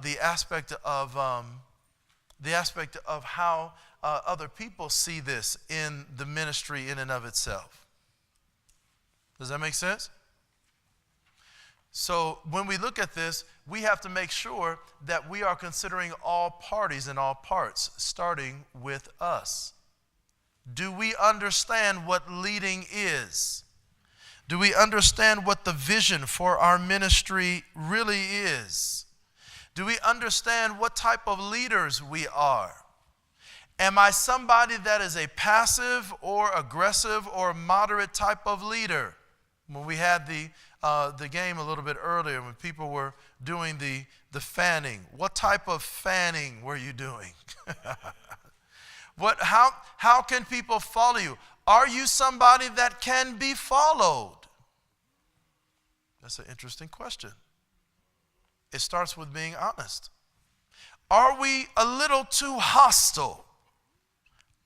the aspect of how other people see this in the ministry in and of itself. Does that make sense? So when we look at this, we have to make sure that we are considering all parties and all parts, starting with us. Do we understand what leading is? Do we understand what the vision for our ministry really is? Do we understand what type of leaders we are? Am I somebody that is a passive or aggressive or moderate type of leader? When we had the game a little bit earlier, when people were doing the fanning, what type of fanning were you doing? How can people follow you? Are you somebody that can be followed? That's an interesting question. It starts with being honest. Are we a little too hostile?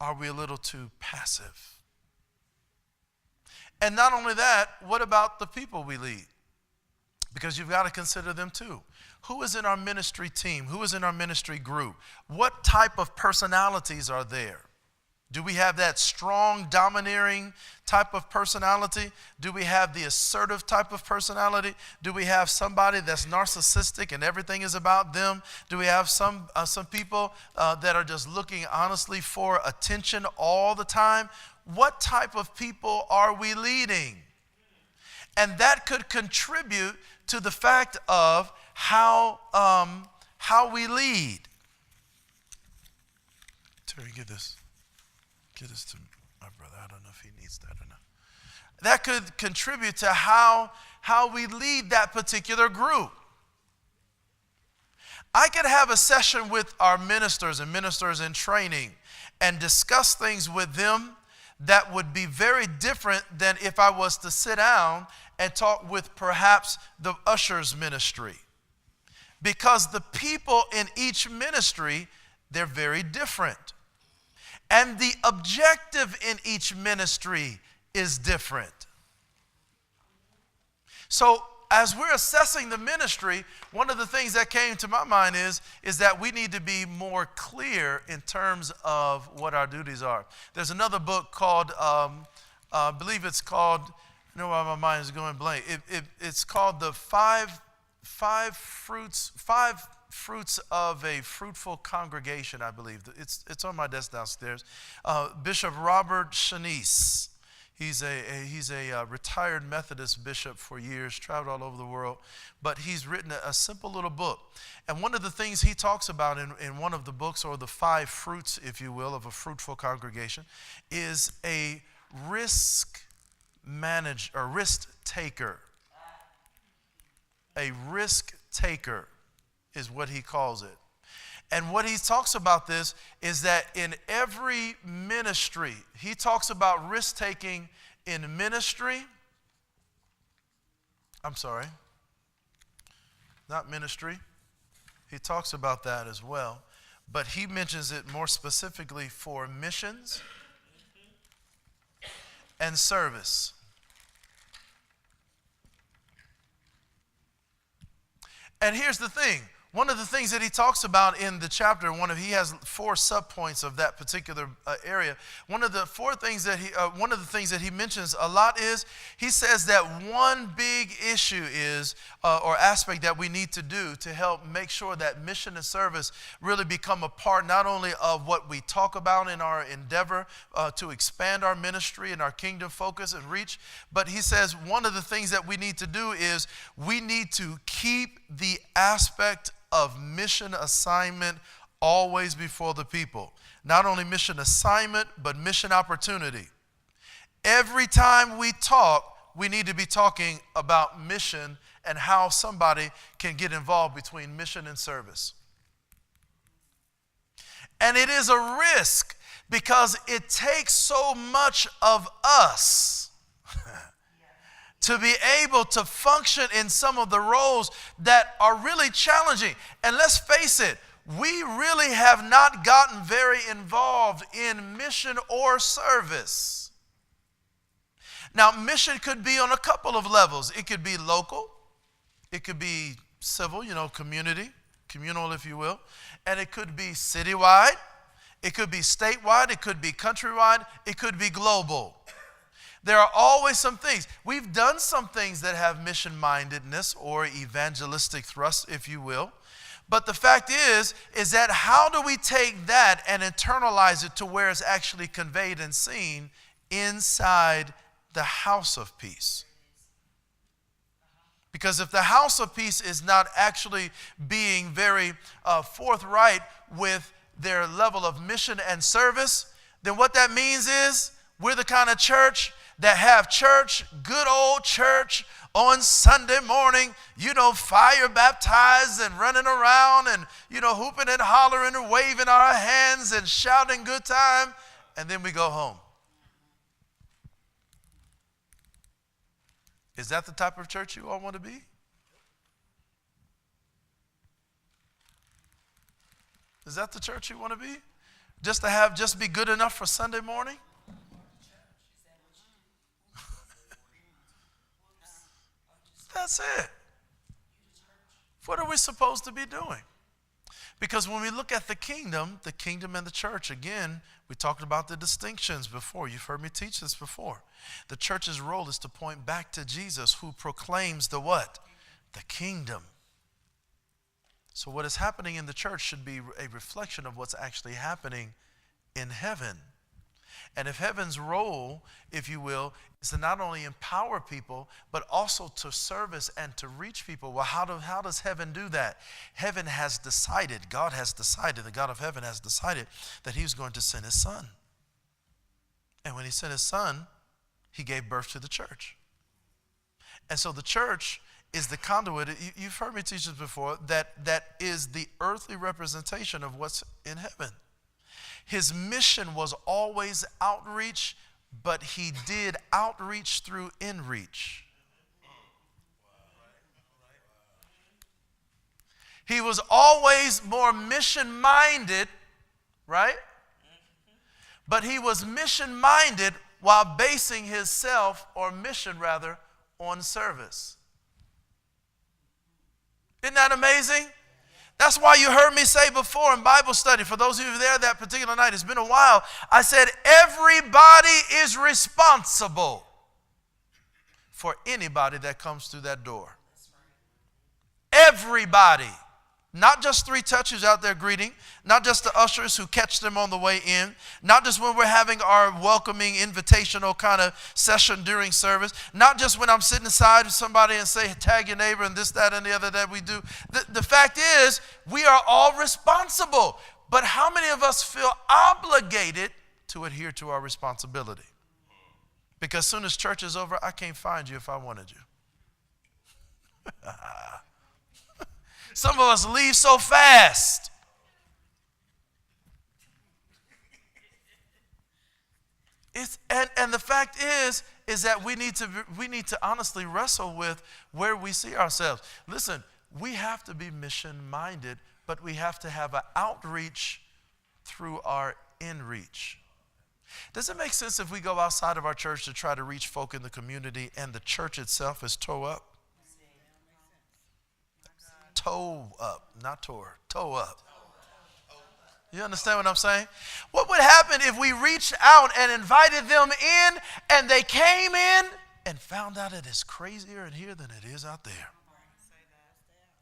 Are we a little too passive? And not only that, what about the people we lead? Because you've got to consider them too. Who is in our ministry team? Who is in our ministry group? What type of personalities are there? Do we have that strong, domineering type of personality? Do we have the assertive type of personality? Do we have somebody that's narcissistic and everything is about them? Do we have some people that are just looking honestly for attention all the time? What type of people are we leading? And that could contribute to the fact of how we lead. Terry, give this to my brother. I don't know if he needs that or not. That could contribute to how we lead that particular group. I could have a session with our ministers and ministers in training and discuss things with them that would be very different than if I was to sit down and talk with perhaps the ushers ministry. Because the people in each ministry, they're very different. And the objective in each ministry is different. So as we're assessing the ministry, one of the things that came to my mind is that we need to be more clear in terms of what our duties are. There's another book called, I believe it's called, I know why my mind is going blank. It's called the five fruits of a fruitful congregation, I believe. It's on my desk downstairs. Bishop Robert Shanice. He's a retired Methodist bishop for years, traveled all over the world, but he's written a simple little book. And one of the things he talks about in one of the books, or the 5 fruits, if you will, of a fruitful congregation, is a risk taker. A risk taker is what he calls it. And what he talks about this is that in every ministry, he talks about risk-taking in ministry. I'm sorry, not ministry. He talks about that as well. But he mentions it more specifically for missions and service. And here's the thing. One of the things that he talks about in the chapter, he has 4 subpoints of that particular area. One of the things that he mentions a lot is, he says that one big issue is, or aspect that we need to do to help make sure that mission and service really become a part not only of what we talk about in our endeavor to expand our ministry and our kingdom focus and reach, but he says one of the things that we need to do is we need to keep the aspect of mission assignment always before the people. Not only mission assignment, but mission opportunity. Every time we talk, we need to be talking about mission and how somebody can get involved between mission and service. And it is a risk because it takes so much of us to be able to function in some of the roles that are really challenging. And let's face it, we really have not gotten very involved in mission or service. Now, mission could be on a couple of levels. It could be local. It could be civil, community, communal, if you will. And it could be citywide. It could be statewide. It could be countrywide. It could be global. There are always some things. We've done some things that have mission-mindedness or evangelistic thrust, if you will. But the fact is that how do we take that and internalize it to where it's actually conveyed and seen inside the house of peace? Because if the house of peace is not actually being very forthright with their level of mission and service, then what that means is we're the kind of church that have church, good old church on Sunday morning, fire baptized and running around and, hooping and hollering and waving our hands and shouting good time, and then we go home. Is that the type of church you all want to be? Is that the church you want to be? Just be good enough for Sunday morning? That's it. What are we supposed to be doing? Because when we look at the kingdom and the church, again, we talked about the distinctions before. You've heard me teach this before. The church's role is to point back to Jesus, who proclaims the what? The kingdom. So what is happening in the church should be a reflection of what's actually happening in heaven. And if heaven's role, if you will, is to not only empower people, but also to service and to reach people, well, how does heaven do that? Heaven has decided, God has decided, the God of heaven has decided that he was going to send his son. And when he sent his son, he gave birth to the church. And so the church is the conduit. You've heard me teach this before, that is the earthly representation of what's in heaven. His mission was always outreach, but he did outreach through inreach. He was always more mission-minded, right? But he was mission-minded while basing his mission on service. Isn't that amazing? That's why you heard me say before in Bible study, for those of you there that particular night, it's been a while, I said everybody is responsible for anybody that comes through that door. Everybody. Not just three touches out there greeting, not just the ushers who catch them on the way in, not just when we're having our welcoming invitational kind of session during service, not just when I'm sitting aside with somebody and say, tag your neighbor and this, that, and the other that we do. The fact is, we are all responsible. But how many of us feel obligated to adhere to our responsibility? Because as soon as church is over, I can't find you if I wanted you. Some of us leave so fast. And the fact is that we need to honestly wrestle with where we see ourselves. Listen, we have to be mission-minded, but we have to have an outreach through our inreach. Does it make sense if we go outside of our church to try to reach folk in the community and the church itself is toe up? Toe up, not tore, toe up. You understand what I'm saying? What would happen if we reached out and invited them in and they came in and found out it is crazier in here than it is out there?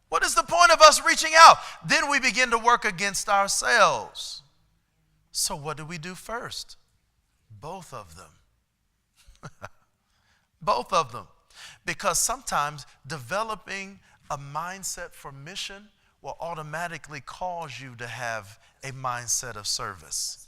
What is the point of us reaching out? Then we begin to work against ourselves. So what do we do first? Both of them. Both of them. Because sometimes developing a mindset for mission will automatically cause you to have a mindset of service,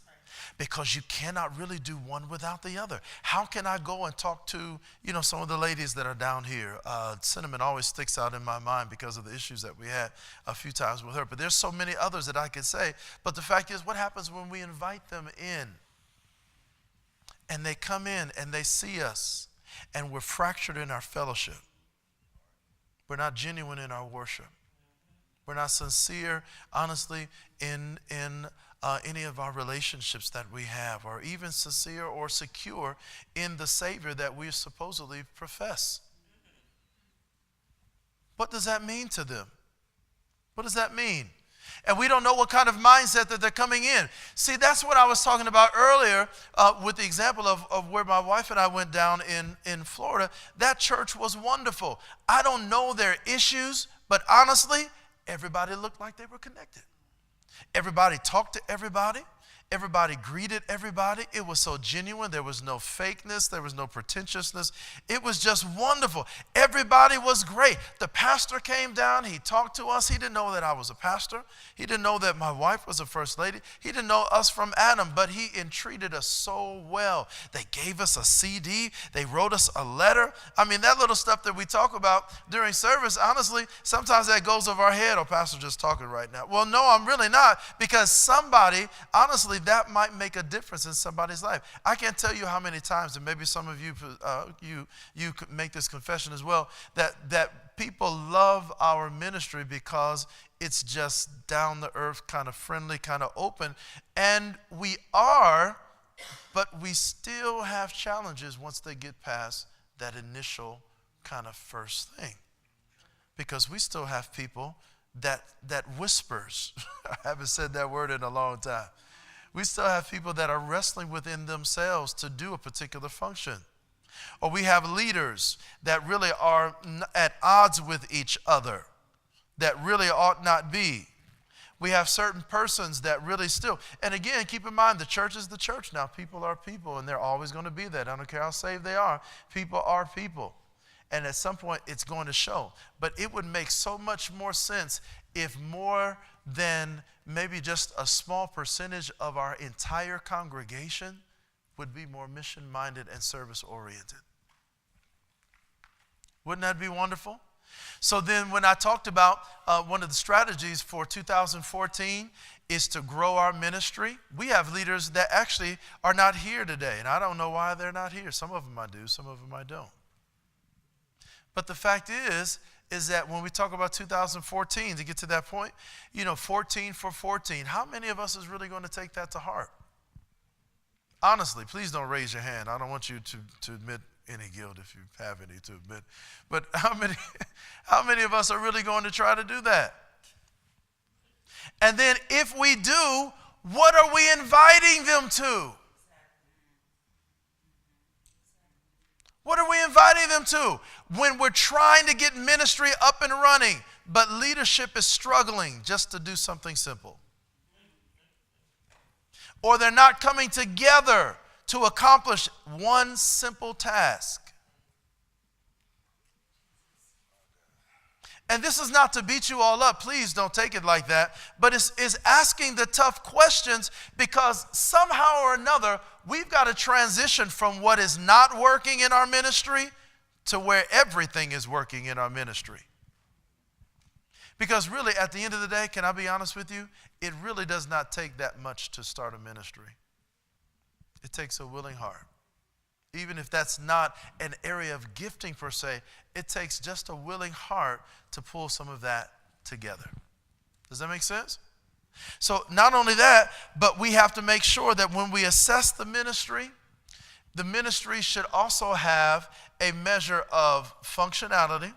because you cannot really do one without the other. How can I go and talk to, some of the ladies that are down here? Cinnamon always sticks out in my mind because of the issues that we had a few times with her. But there's so many others that I could say. But the fact is, what happens when we invite them in and they come in and they see us and we're fractured in our fellowship? We're not genuine in our worship. We're not sincere, honestly, in any of our relationships that we have, or even sincere or secure in the Savior that we supposedly profess. What does that mean to them? What does that mean? And we don't know what kind of mindset that they're coming in. See, that's what I was talking about earlier with the example of where my wife and I went down in Florida. That church was wonderful. I don't know their issues, but honestly, everybody looked like they were connected. Everybody talked to everybody. Everybody greeted everybody. It was so genuine. There was no fakeness. There was no pretentiousness. It was just wonderful. Everybody was great. The pastor came down. He talked to us. He didn't know that I was a pastor. He didn't know that my wife was a first lady. He didn't know us from Adam, but he entreated us so well. They gave us a CD. They wrote us a letter. I mean, that little stuff that we talk about during service, honestly, sometimes that goes over our head. Oh, pastor just talking right now. Well, no, I'm really not, because somebody, honestly, that might make a difference in somebody's life. I can't tell you how many times, and maybe some of you you could make this confession as well, that people love our ministry because it's just down the earth, kind of friendly, kind of open. And we are, but we still have challenges once they get past that initial kind of first thing. Because we still have people that whispers. I haven't said that word in a long time. We still have people that are wrestling within themselves to do a particular function. Or we have leaders that really are at odds with each other, that really ought not be. We have certain persons that really still, and again, keep in mind, the church is the church now. People are people, and they're always going to be that. I don't care how saved they are. People are people. And at some point, it's going to show. But it would make so much more sense if more than maybe just a small percentage of our entire congregation would be more mission-minded and service-oriented. Wouldn't that be wonderful? So then when I talked about one of the strategies for 2014 is to grow our ministry, we have leaders that actually are not here today, and I don't know why they're not here. Some of them I do, some of them I don't. But the fact is that when we talk about 2014, to get to that point, 14 for 14, how many of us is really going to take that to heart? Honestly, please don't raise your hand. I don't want you to admit any guilt if you have any to admit. But how many of us are really going to try to do that? And then if we do, what are we inviting them to? What are we inviting them to? When we're trying to get ministry up and running, but leadership is struggling just to do something simple. Or they're not coming together to accomplish one simple task. And this is not to beat you all up. Please don't take it like that. But it's asking the tough questions, because somehow or another, we've got to transition from what is not working in our ministry to where everything is working in our ministry. Because really, at the end of the day, can I be honest with you? It really does not take that much to start a ministry. It takes a willing heart. Even if that's not an area of gifting per se, it takes just a willing heart to pull some of that together. Does that make sense? So not only that, but we have to make sure that when we assess the ministry should also have a measure of functionality.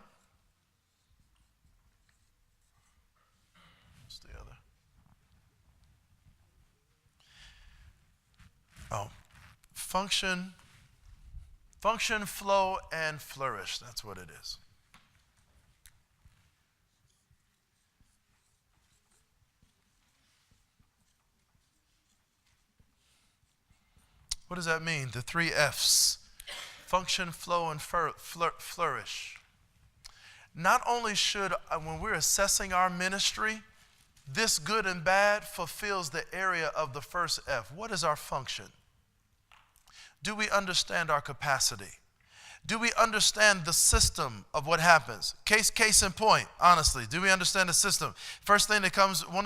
What's the other? Function, flow, and flourish. That's what it is. What does that mean? The 3 F's. Function, flow, and flourish. Not only should, when we're assessing our ministry, this good and bad fulfills the area of the first F. What is our function? Do we understand our capacity? Do we understand the system of what happens? Case in point, honestly, do we understand the system? First thing that comes, one of